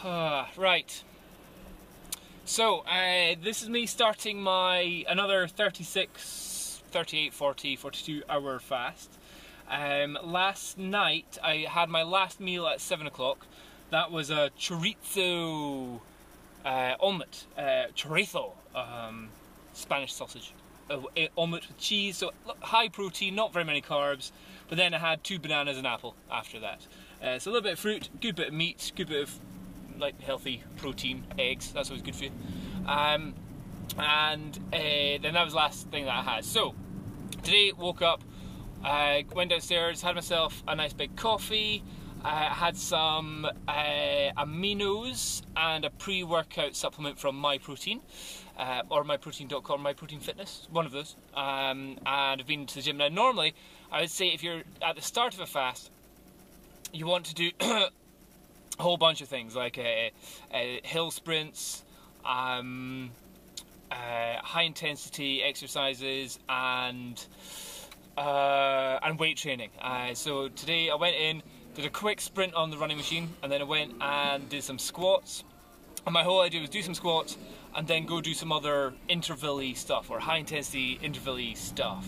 Right. So, this is me starting my another 36, 38, 40, 42 hour fast. Last night I had my last meal at 7 o'clock. That was a chorizo omelette. Chorizo, Spanish sausage. Omelette with cheese, so high protein, not very many carbs. But then I had 2 bananas and an apple after that. So a little bit of fruit, good bit of meat, good bit of like healthy protein, eggs, that's always good for you. And then that was the last thing that I had. So today woke up, went downstairs, had myself a nice big coffee, had some aminos and a pre-workout supplement from MyProtein, or myprotein.com, MyProtein Fitness, one of those. And I've been to the gym. Now normally I would say if you're at the start of a fast, you want to do a whole bunch of things like hill sprints, high intensity exercises, and weight training. So today I went in, did a quick sprint on the running machine, and then I went and did some squats. And my whole idea was do some squats and then go do some other interval-y stuff, or high intensity interval-y stuff.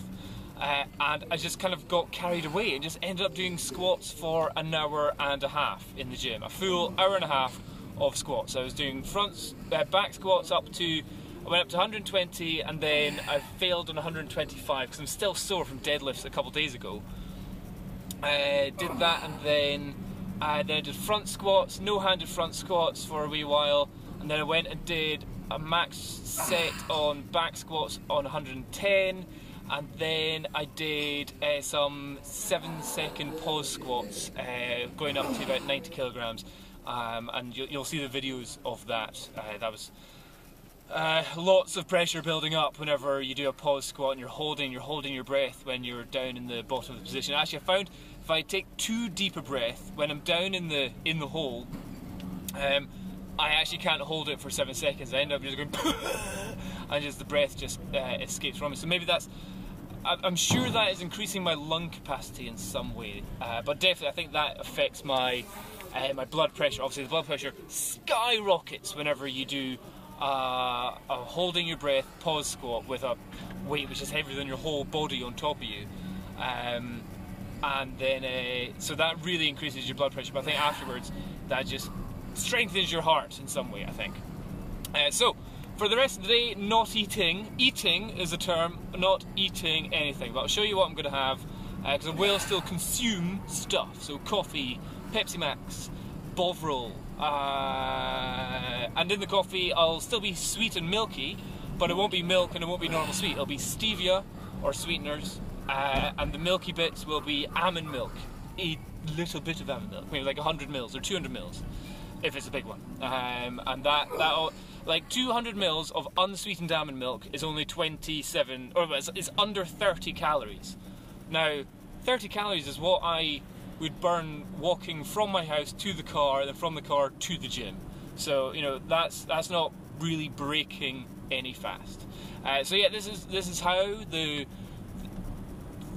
And I just kind of got carried away and just ended up doing squats for an hour and a half in the gym. A full hour and a half of squats. I was doing back squats I went up to 120, and then I failed on 125 because I'm still sore from deadlifts a couple days ago. Did that, and then I did front squats, no-handed front squats for a wee while, and then I went and did a max set on back squats on 110. And then I did some 7-second pause squats, going up to about 90 kilograms, and you'll see the videos of that. That was lots of pressure building up whenever you do a pause squat and you're holding your breath when you're down in the bottom of the position. Actually, I found if I take too deep a breath when I'm down in the hole, I actually can't hold it for 7 seconds. I end up just going and just the breath just escapes from me. So maybe I'm sure that is increasing my lung capacity in some way, but definitely I think that affects my blood pressure. Obviously the blood pressure skyrockets whenever you do a holding your breath pause squat with a weight which is heavier than your whole body on top of you, and then so that really increases your blood pressure, but I think afterwards that just strengthens your heart in some way, I think. So for the rest of the day, not eating. Eating is a term, not eating anything. But I'll show you what I'm going to have, because I will still consume stuff. So coffee, Pepsi Max, Bovril, and in the coffee I'll still be sweet and milky, but it won't be milk and it won't be normal sweet. It'll be stevia or sweeteners, and the milky bits will be almond milk. A little bit of almond milk, maybe like 100 mils or 200 mils, if it's a big one. And that'll... Like 200 mils of unsweetened almond milk is only 27, or it's under 30 calories. Now, 30 calories is what I would burn walking from my house to the car, and then from the car to the gym. So, you know, that's not really breaking any fast. So yeah, this is how the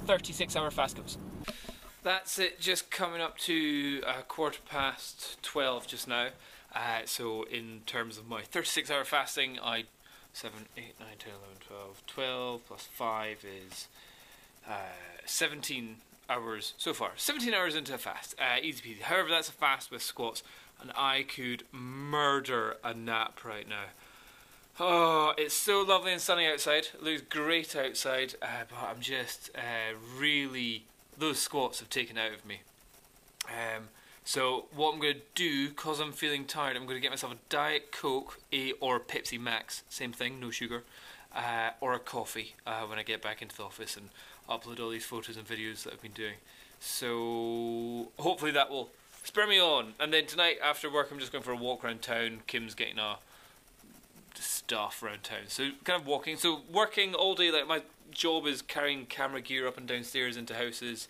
36-hour fast goes. That's it, just coming up to 12:15 just now. So in terms of my 36-hour fasting, 7, 8, 9, 10, 11, 12, 12 plus 5 is 17 hours so far. 17 hours into a fast, easy peasy. However, that's a fast with squats, and I could murder a nap right now. Oh, it's so lovely and sunny outside. It looks great outside, but I'm just really... Those squats have taken out of me. So what I'm going to do, because I'm feeling tired, I'm going to get myself a Diet Coke or Pepsi Max, same thing, no sugar, or a coffee when I get back into the office and upload all these photos and videos that I've been doing. So hopefully that will spur me on. And then tonight after work I'm just going for a walk around town. Kim's getting stuff around town, so kind of walking. So working all day, like my job is carrying camera gear up and downstairs into houses,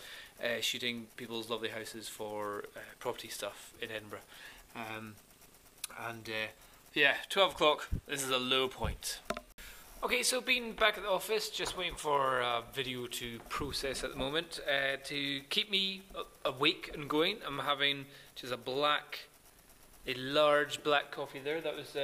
shooting people's lovely houses for property stuff in Edinburgh. Yeah, 12 o'clock, this is a low point. Okay, so being back at the office, just waiting for a video to process at the moment. To keep me awake and going, I'm having just a black a large black coffee there. That was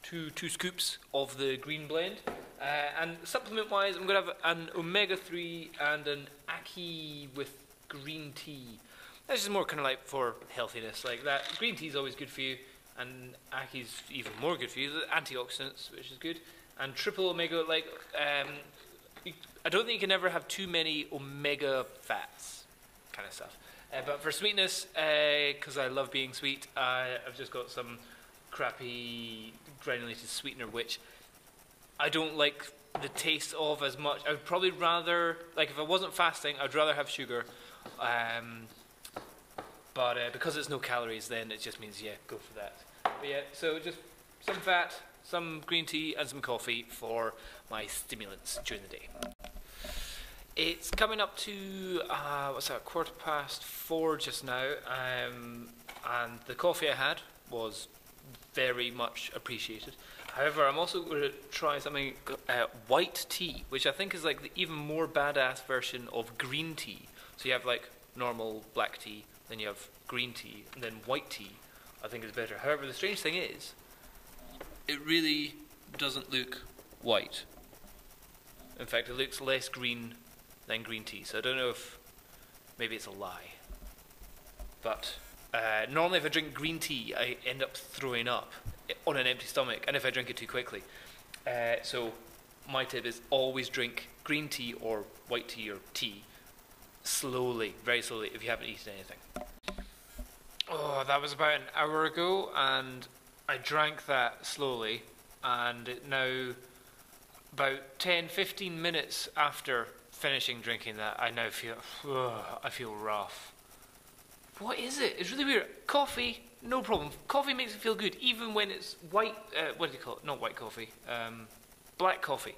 two scoops of the green blend. And supplement wise, I'm going to have an omega-3 and an Ackee with green tea. That's just more kind of like for healthiness, like that. Green tea is always good for you, and Ackee's even more good for you. The antioxidants, which is good, and triple omega. Like, I don't think you can ever have too many omega fats, kind of stuff. But for sweetness, because I love being sweet, I've just got some crappy granulated sweetener, which I don't like the taste of as much. I would probably rather, like if I wasn't fasting, I'd rather have sugar. But because it's no calories, then it just means, yeah, go for that. But yeah, so just some fat, some green tea, and some coffee for my stimulants during the day. It's coming up to, what's that, 4:15 just now, and the coffee I had was very much appreciated. However, I'm also going to try something, white tea, which I think is like the even more badass version of green tea. So you have like normal black tea, then you have green tea, and then white tea, I think is better. However, the strange thing is, it really doesn't look white. In fact, it looks less green than green tea, so I don't know if maybe it's a lie. But normally if I drink green tea, I end up throwing up on an empty stomach, and if I drink it too quickly. So my tip is always drink green tea or white tea or tea slowly, very slowly, if you haven't eaten anything. Oh, that was about an hour ago, and I drank that slowly, and it now, about 10-15 minutes after finishing drinking that, I now feel, I feel rough. What is it? It's really weird. Coffee, no problem. Coffee makes me feel good, even when it's white, what do you call it? Not white coffee, black coffee.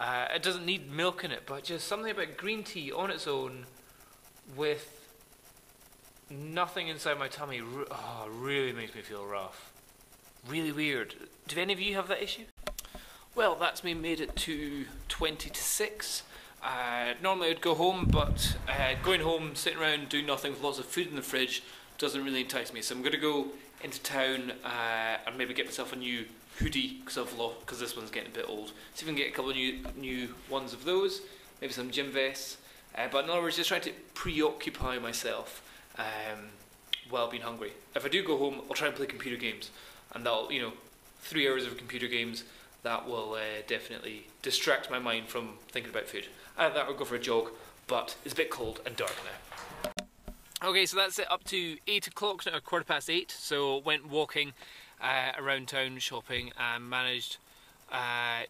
It doesn't need milk in it, but just something about green tea on its own with nothing inside my tummy really makes me feel rough. Really weird. Do any of you have that issue? Well, that's me made it to 20 to 6. Normally I'd go home, but going home, sitting around doing nothing with lots of food in the fridge doesn't really entice me. So I'm going to go into town and maybe get myself a new hoodie because this one's getting a bit old. See if I can get a couple of new ones of those, maybe some gym vests. But in other words, just trying to preoccupy myself while being hungry. If I do go home, I'll try and play computer games, and that'll, 3 hours of computer games, that will definitely distract my mind from thinking about food. Either that or go for a jog, but it's a bit cold and dark now. Okay, so that's it up to 8 o'clock, now 8:15, so went walking around town shopping and managed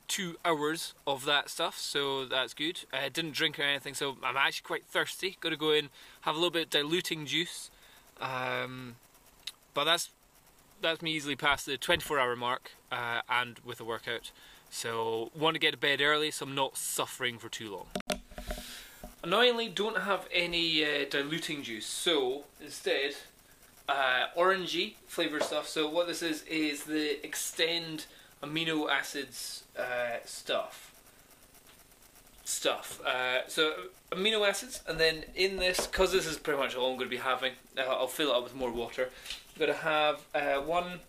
2 hours of that stuff, so that's good. I didn't drink or anything, so I'm actually quite thirsty. Got to go in, have a little bit of diluting juice, but that's me easily past the 24-hour mark, and with a workout. So want to get to bed early, so I'm not suffering for too long. Annoyingly, don't have any diluting juice, so instead, orangey flavoured stuff. So what this is the Extend amino acids stuff. So amino acids, and then in this, because this is pretty much all I'm going to be having, I'll fill it up with more water. I'm going to have one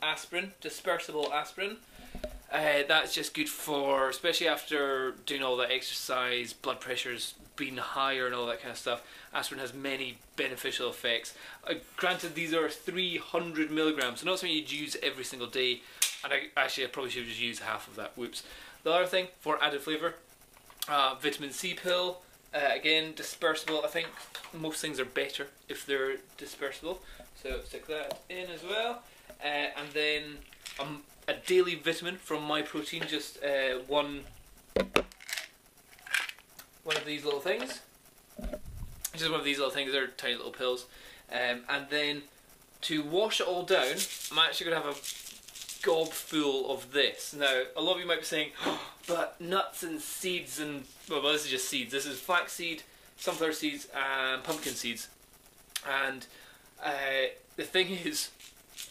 aspirin, dispersible aspirin. That's just good for, especially after doing all that exercise, blood pressure's been higher and all that kind of stuff. Aspirin has many beneficial effects. Granted, these are 300 milligrams, so not something you'd use every single day. And I probably should just use half of that. Whoops. The other thing, for added flavour, vitamin C pill. Again, dispersible. I think most things are better if they're dispersible. So stick that in as well. And then a daily vitamin from My Protein, just one of these little things. Just one of these little things, they're tiny little pills. And then to wash it all down, I'm actually going to have a gob full of this. Now, a lot of you might be saying, oh, but nuts and seeds and, well, this is just seeds. This is flaxseed, sunflower seeds, and pumpkin seeds. And the thing is,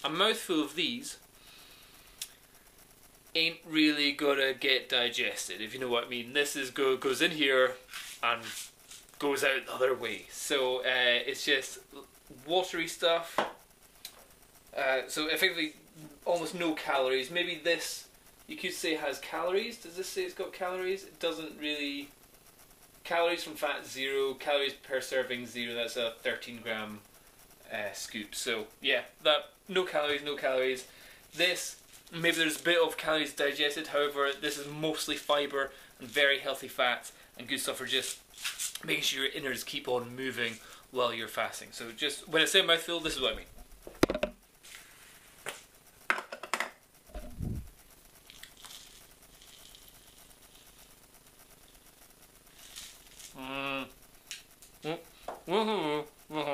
a mouthful of these ain't really gonna get digested, if you know what I mean. This is goes in here and goes out the other way. So it's just watery stuff. So effectively, almost no calories. Maybe this, you could say, has calories. Does this say it's got calories? It doesn't really. Calories from fat 0, calories per serving 0. That's a 13-gram scoop. So yeah, that no calories, no calories. This, maybe there's a bit of calories digested. However, this is mostly fibre and very healthy fats and good stuff for just making sure your innards keep on moving while you're fasting. So just when I say mouthful, this is what I mean.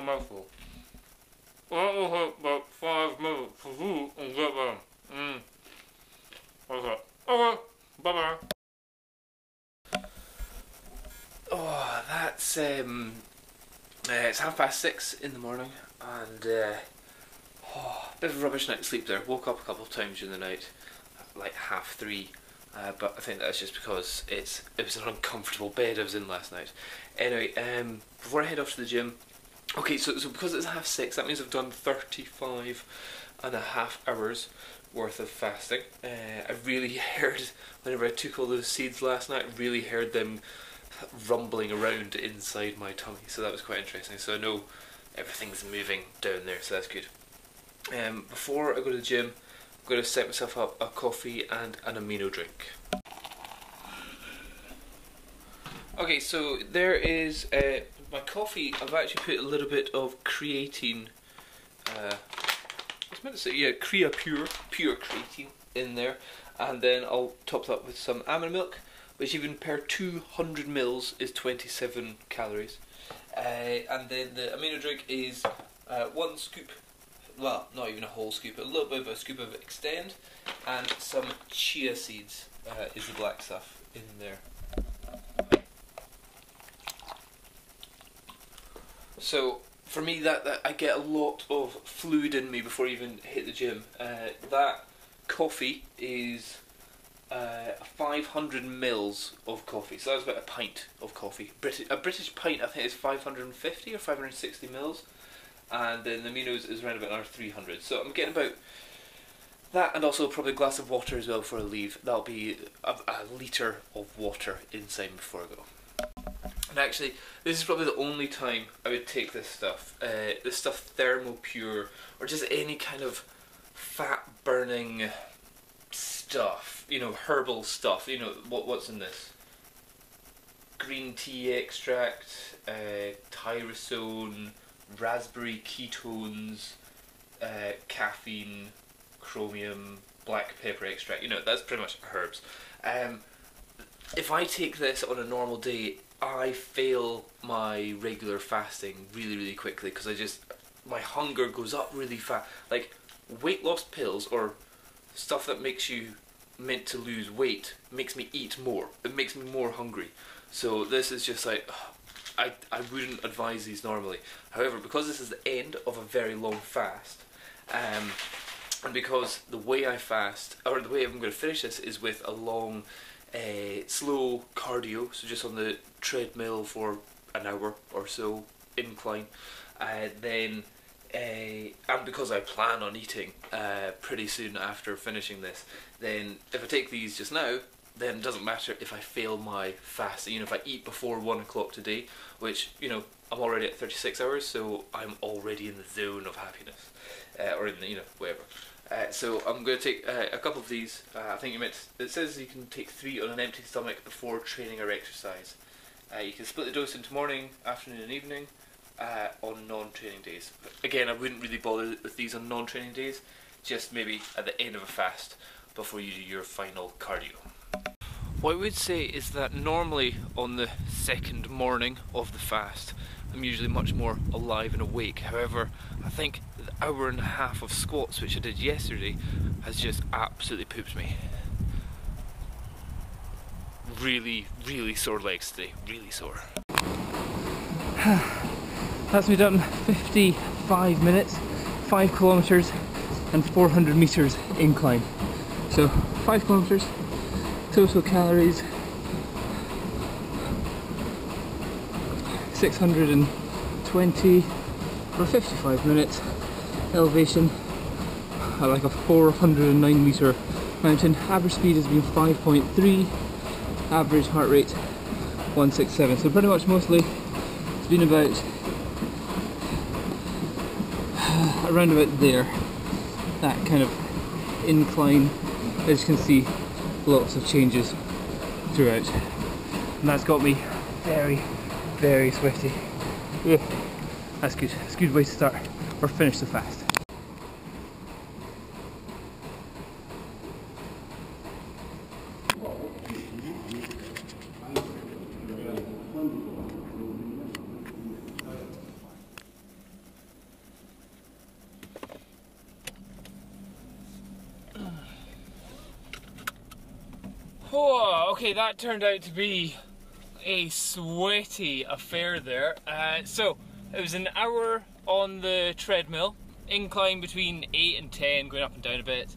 Mouthful. That will take about 5 minutes for you and get there. Okay. Okay. Bye bye. Oh, that's it's 6:30 in the morning, and bit of a rubbish night's sleep there. Woke up a couple of times during the night, like 3:30. But I think that's just because it was an uncomfortable bed I was in last night. Anyway, before I head off to the gym, okay, so because it's 6:30, that means I've done 35.5 hours worth of fasting. I really heard, whenever I took all those seeds last night, I really heard them rumbling around inside my tummy, so that was quite interesting. So I know everything's moving down there, so that's good. Before I go to the gym, I'm going to set myself up a coffee and an amino drink. Okay, so there is my coffee. I've actually put a little bit of creatine, I was meant to say, yeah, pure creatine in there, and then I'll top that with some almond milk, which even per 200 mils is 27 calories. And then the amino drink is 1 scoop, well, not even a whole scoop, a little bit of a scoop of Extend, and some chia seeds is the black stuff in there. So for me, that I get a lot of fluid in me before I even hit the gym. That coffee is 500 mils of coffee, so that's about a pint of coffee. A British pint, I think, is 550 or 560 mils, and then the aminos is around about another 300. So I'm getting about that, and also probably a glass of water as well before I leave. That'll be a litre of water inside before I go. And actually, this is probably the only time I would take this stuff. This stuff, Thermo Pure, or just any kind of fat burning stuff, you know, herbal stuff. You know, what's in this? Green tea extract, tyrosine, raspberry ketones, caffeine, chromium, black pepper extract. You know, that's pretty much herbs. If I take this on a normal day, I fail my regular fasting really, really quickly, because my hunger goes up really fast. Like, weight loss pills or stuff that makes you meant to lose weight makes me eat more. It makes me more hungry. So this is just like, I wouldn't advise these normally. However, because this is the end of a very long fast, and because the way I fast, or the way I'm going to finish this, is with a long slow cardio, so just on the treadmill for an hour or so, incline, then and because I plan on eating pretty soon after finishing this, then if I take these just now, then it doesn't matter if I fail my fast. You know, if I eat before 1 o'clock today, which, you know, I'm already at 36 hours, so I'm already in the zone of happiness, or in the, you know, whatever. So I'm going to take a couple of these. I think it says you can take 3 on an empty stomach before training or exercise. You can split the dose into morning, afternoon and evening on non-training days. But again, I wouldn't really bother with these on non-training days, just maybe at the end of a fast before you do your final cardio. What I would say is that normally on the second morning of the fast, I'm usually much more alive and awake. However, I think the hour and a half of squats which I did yesterday has just absolutely pooped me. Really, really sore legs today. Really sore. That's me done 55 minutes, 5 kilometers and 400 meters incline. So 5 kilometers, total calories 620 for 55 minutes, elevation like a 409 meter mountain. Average speed has been 5.3, average heart rate 167. So pretty much mostly it's been about around about there, that kind of incline. As you can see, lots of changes throughout, and that's got me very, very sweaty. Ugh. That's good. It's a good way to start or finish the fast. Oh, okay, that turned out to be a sweaty affair there. So it was an hour on the treadmill, incline between 8 and 10, going up and down a bit,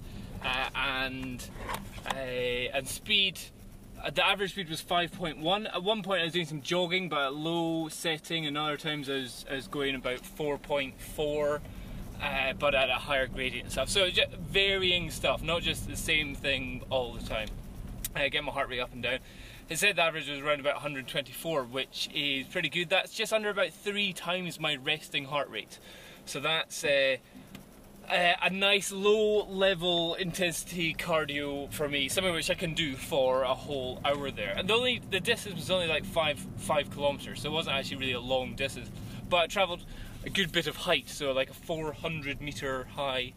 and speed. The average speed was 5.1. At one point I was doing some jogging, but at low setting, and other times I was going about 4.4. But at a higher gradient and stuff. So just varying stuff, not just the same thing all the time. Get my heart rate up and down. It said the average was around about 124, which is pretty good. That's just under about 3 times my resting heart rate. So that's a nice low level intensity cardio for me, something which I can do for a whole hour there. And the distance was only like 5 kilometers, so it wasn't actually really a long distance. But I travelled a good bit of height, so like a 400 meter high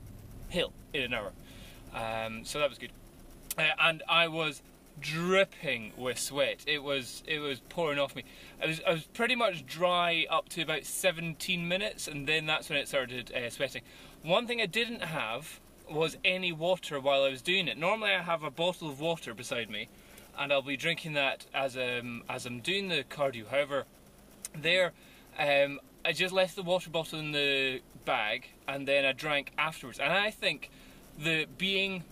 hill in an hour. So that was good. And I was dripping with sweat. It was pouring off me. I was pretty much dry up to about 17 minutes, and then that's when it started sweating. One thing I didn't have was any water while I was doing it. Normally I have a bottle of water beside me, and I'll be drinking that as I'm doing the cardio. However, there I just left the water bottle in the bag, and then I drank afterwards. And I think being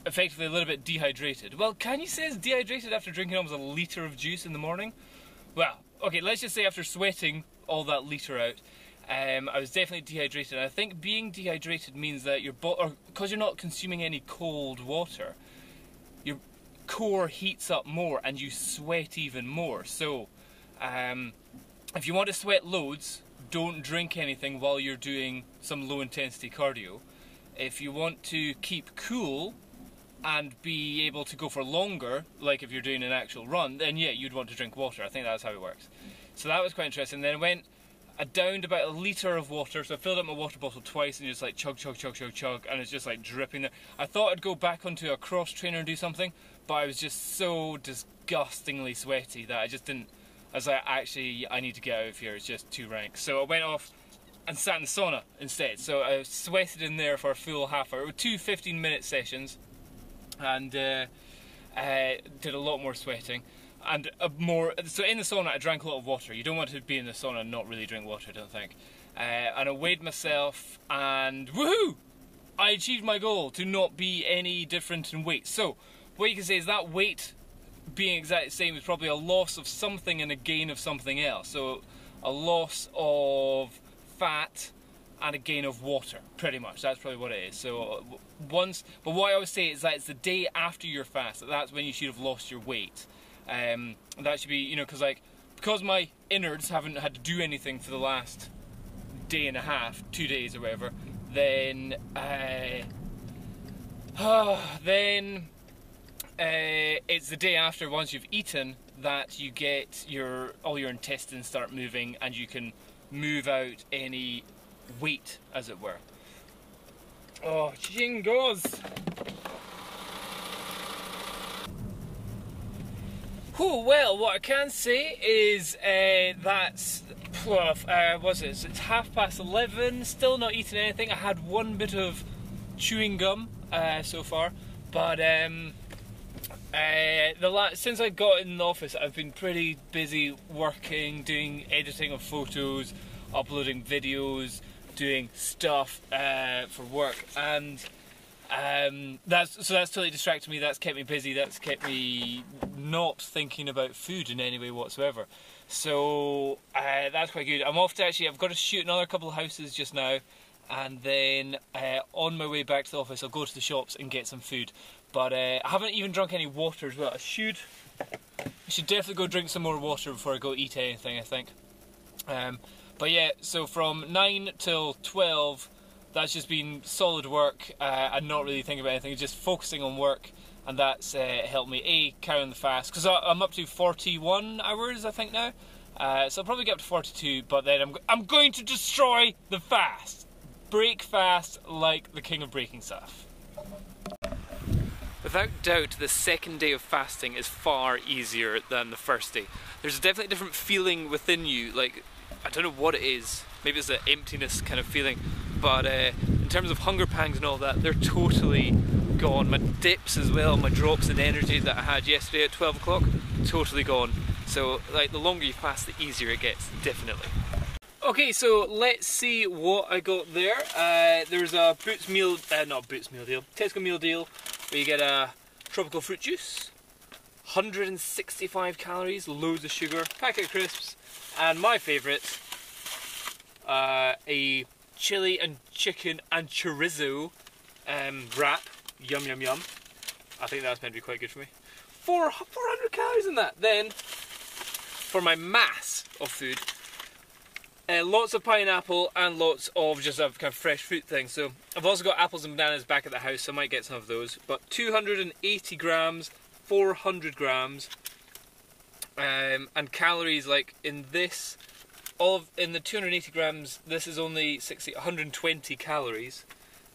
effectively a little bit dehydrated. Well, can you say it's dehydrated after drinking almost a litre of juice in the morning? Well, okay, let's just say after sweating all that litre out, I was definitely dehydrated. And I think being dehydrated means that because you're not consuming any cold water, your core heats up more and you sweat even more. So, if you want to sweat loads, don't drink anything while you're doing some low intensity cardio. If you want to keep cool and be able to go for longer, like if you're doing an actual run, then yeah, you'd want to drink water. I think that's how it works. So that was quite interesting. Then I downed about a litre of water, so I filled up my water bottle twice and just like chug, chug, chug, chug, chug, and it's just like dripping there. I thought I'd go back onto a cross trainer and do something, but I was just so disgustingly sweaty that I just didn't. I was like, actually, I need to get out of here, it's just too rank. So I went off and sat in the sauna instead. So I sweated in there for a full half hour. 2 15-minute sessions, and did a lot more sweating. And so in the sauna I drank a lot of water. You don't want to be in the sauna and not really drink water, I don't think. And I weighed myself, and woohoo! I achieved my goal to not be any different in weight. So what you can say is that weight being exactly the same is probably a loss of something and a gain of something else. So a loss of fat and a gain of water, pretty much. That's probably what it is. So but what I always say is that it's the day after your fast that's when you should have lost your weight. That should be, you know, because my innards haven't had to do anything for the last day and a half, 2 days or whatever, then it's the day after, once you've eaten, that you get all your intestines start moving and you can move out any weight, as it were. Oh, jingos! Oh, well, what I can say is that's it's 11:30. Still not eating anything. I had one bit of chewing gum so far, but since I got in the office, I've been pretty busy working, doing editing of photos, uploading videos, doing stuff for work, and that's totally distracted me. That's kept me busy. That's kept me not thinking about food in any way whatsoever. So that's quite good. I'm off to I've got to shoot another couple of houses just now, and then on my way back to the office I'll go to the shops and get some food. But I haven't even drunk any water as well. I should definitely go drink some more water before I go eat anything, I think. But yeah, so from 9 till 12, that's just been solid work and not really thinking about anything, just focusing on work, and that's helped me carry on the fast, because I'm up to 41 hours I think now, so I'll probably get up to 42, but then I'm going to destroy the fast, break fast like the king of breaking stuff. Without doubt, the second day of fasting is far easier than the first day. There's definitely a different feeling within you, like, I don't know what it is, maybe it's an emptiness kind of feeling, but in terms of hunger pangs and all that, they're totally gone. My dips as well, my drops in energy that I had yesterday at 12 o'clock, totally gone. So like, the longer you fast, the easier it gets, definitely. Okay, so let's see what I got there. There's a Tesco meal deal, where you get a tropical fruit juice, 165 calories, loads of sugar, packet of crisps, and my favourite, a chili and chicken and chorizo wrap. Yum yum yum. I think that's meant to be quite good for me. 400 calories in that. Then, for my mass of food, lots of pineapple and lots of just a kind of fresh fruit thing. So I've also got apples and bananas back at the house, so I might get some of those. But 280 grams, 400 grams, and calories, like in this, in the 280 grams, this is only 120 calories,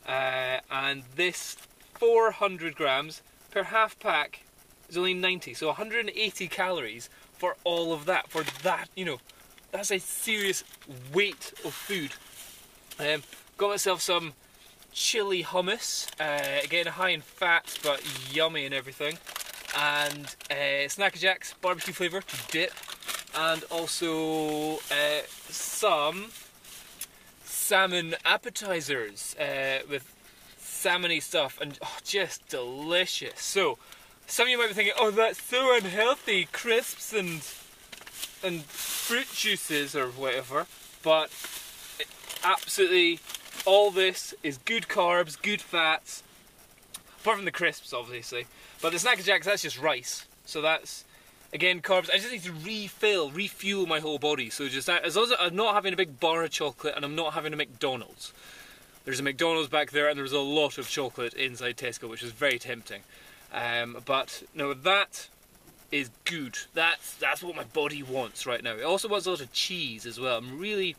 and this 400 grams per half pack is only 90, so 180 calories for all of that, you know, that's a serious weight of food. Got myself some chili hummus, again high in fat but yummy and everything, and Snacker Jack's barbecue flavour to dip, and also some salmon appetizers with salmony stuff, and just delicious. So some of you might be thinking, oh, that's so unhealthy, crisps and fruit juices or whatever, but absolutely all this is good carbs, good fats, apart from the crisps obviously, but the Snacker Jacks, that's just rice, so that's again carbs. I just need to refuel my whole body, so just as long as I'm not having a big bar of chocolate and I'm not having a McDonald's. There's a McDonald's back there and there's a lot of chocolate inside Tesco, which is very tempting, but no, that is good. That's what my body wants right now. It also wants a lot of cheese as well. I'm really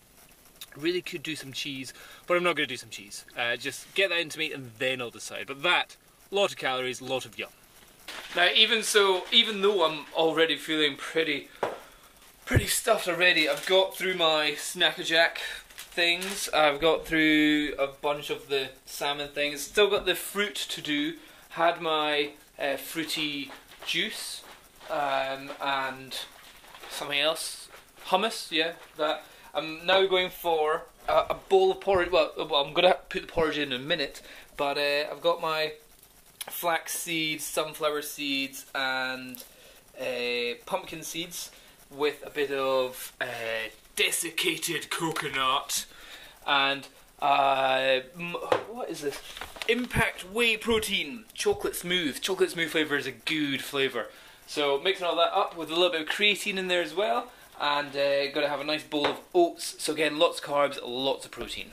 could do some cheese, but I'm not going to do some cheese. Just get that into me and then I'll decide. But that, a lot of calories, a lot of yum. Now, even though I'm already feeling pretty stuffed already, I've got through my Snacker Jack things. I've got through a bunch of the salmon things. Still got the fruit to do. Had my fruity juice. And something else, hummus, yeah, that. I'm now going for a bowl of porridge. Well, I'm going to put the porridge in a minute, but I've got my flax seeds, sunflower seeds, and pumpkin seeds with a bit of desiccated coconut, and what is this? Impact Whey Protein, chocolate smooth. Chocolate smooth flavour is a good flavour. So mixing all that up with a little bit of creatine in there as well, and got to have a nice bowl of oats. So again, lots of carbs, lots of protein.